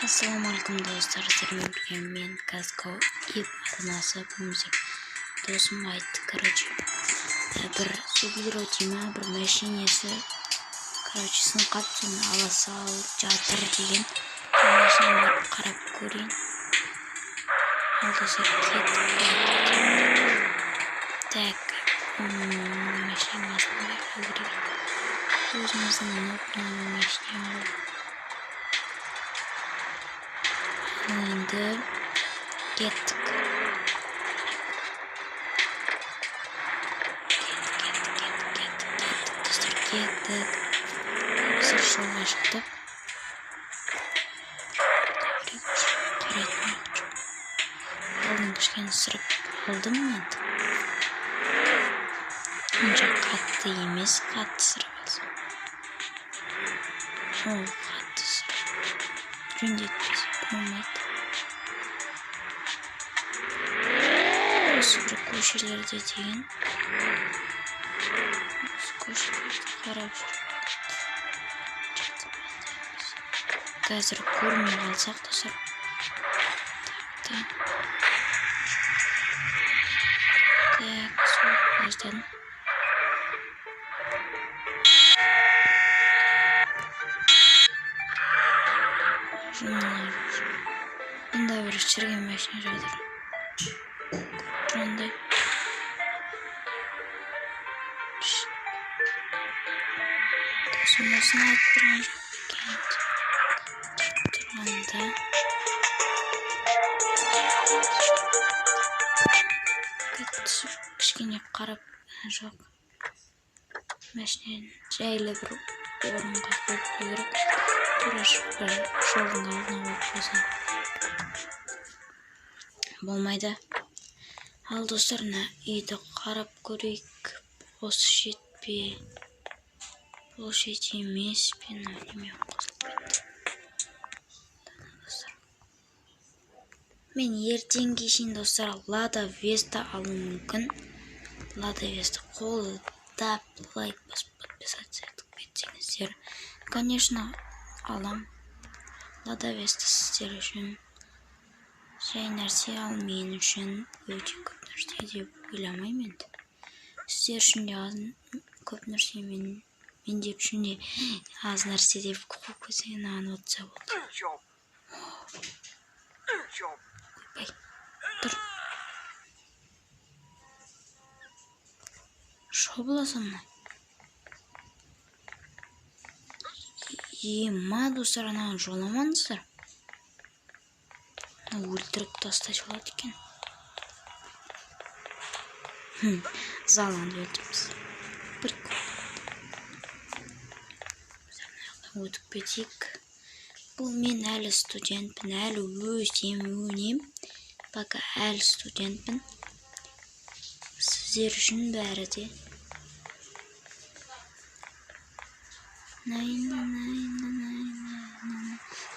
Assalamualaikum dostlar, сәлем берген мен Казко и арнасы бумзик. Досым айтты, бір сублиро тема бір машинесі, сынып қалып, соны ала салып жатыр деген машинаға қарап көрейін. Ал достар, так, машинасын байқау керек. Өзіміздің нотный машина. Енді кеттік. Достар, кеттік. Біздер жолға шықтық. Қарайтын алдын кішкене сырып алдым енді. Онша қатты емес, қатты сырып алсам. Ол қатты сырып. Жөндетпес болмайды. Осы бір көшелерде деген осы көшелерді қарап жүріп қазір көрмей қалсақ достар. Так, сол көзден мұнда бір шірген машина жатыр. Тұрғандай осыны айтып тұрған жоқ екен. Тұрғанда түсіп кішкене қарап жоқ. Машинаны жайлы бір орынға қойып керек. Тура бір жолдың алдына қойып қойсам болмайды. Ал достар, үйді қарап көрейік. Бос жетпе. Бос жет емес пе? Неме қосылып кетті. Мен ертең кешен достар Lada Vesta алу мүмкін. Lada Vesta қолдап лайк басып подписаться етіп кетсеңіздер. Конечно, алам. Lada Vesta сіздер үшін жай нәрсе, ал мен үшін өте көп нәрсе деп ойламаймын енді. Сіздер үшін де көп нәрсе, мен деп үшін де аз нәрсе деп қойып қойсаң отса болды. Ойбай, тұр. Шобыла сондай. Ема достар, анаған жоламаңыздар. Өлтіріп тастайшы болады екен. Заланды өлтіріміз. Прикол. Өтіп кетейік. Бұл мен әлі студентпін, әлі өнем. Пока әлі студентпін. Сіздер үшін бәрі де.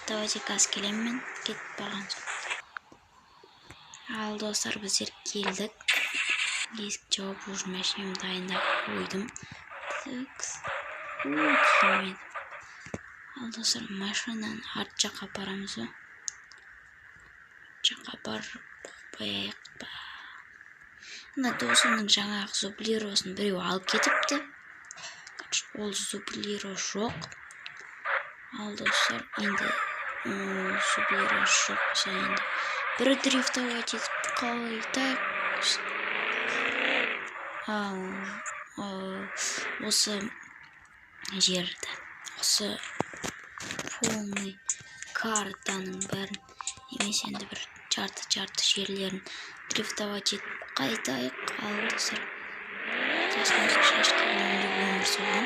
Давайте газ келемін, кетіп барған соң. Ал достар, біздер келдік. Есік жауып уже машинамды дайындап қойдым. Келмеді. Ал достар, машинаны арт жаққа барамыз. Жаққа барып қойайық па. Ана досымның жаңағы зублиросын біреу алып кетіпті. Ол зублиро жоқ. Ал достар, енді зублиро жоқ. Бір дрифтовать етіп қайтайық. Осы жерді, осы полный картаның бәрін емес, енді бір жарты жерлерін дрифтовать етіп қайтайық. Ал достар, жасымыз шашкелі өмір соған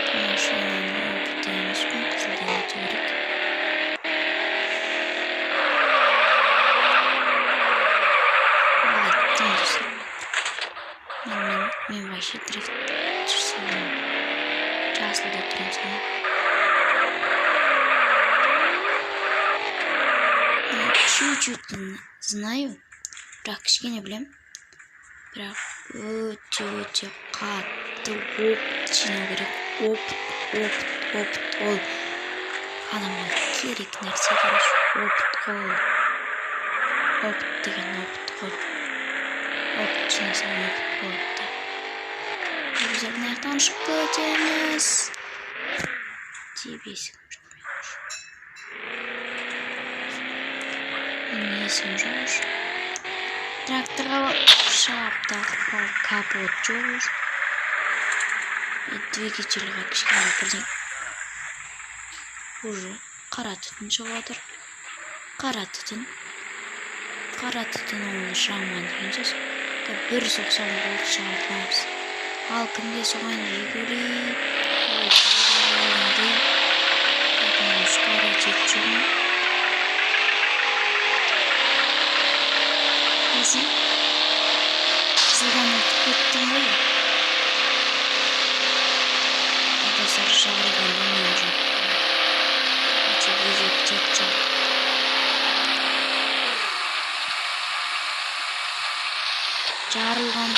машинаны опыты емеспен, қызылдан өте керек. Айттым достар, мен вообще дрифт жасаймын. Жасылда тұрын sana. Чуть-чуть знаю, бірақ кішкене білем. Бірақ өте қатты опыт жинау керек. Опыт ол адамға керек нәрсе короче опыт қой опыт деген опыт қой опыт жинасаң опыт болады да обязательно аяқтан шығып кетеміз тибейсің жоқ мен есім жоқ уже тракторға шаптағы капот жоқ уже двигательға кішкене бірден уже қара түтін шығып жатыр қара түтін оны жаман деген сөз бір соқсам болды шығартамыз ал кімге соған жигули скоро жетіп өзің жылдам өтіп кеттім ғой достар жарылған дүние жоқ жарылған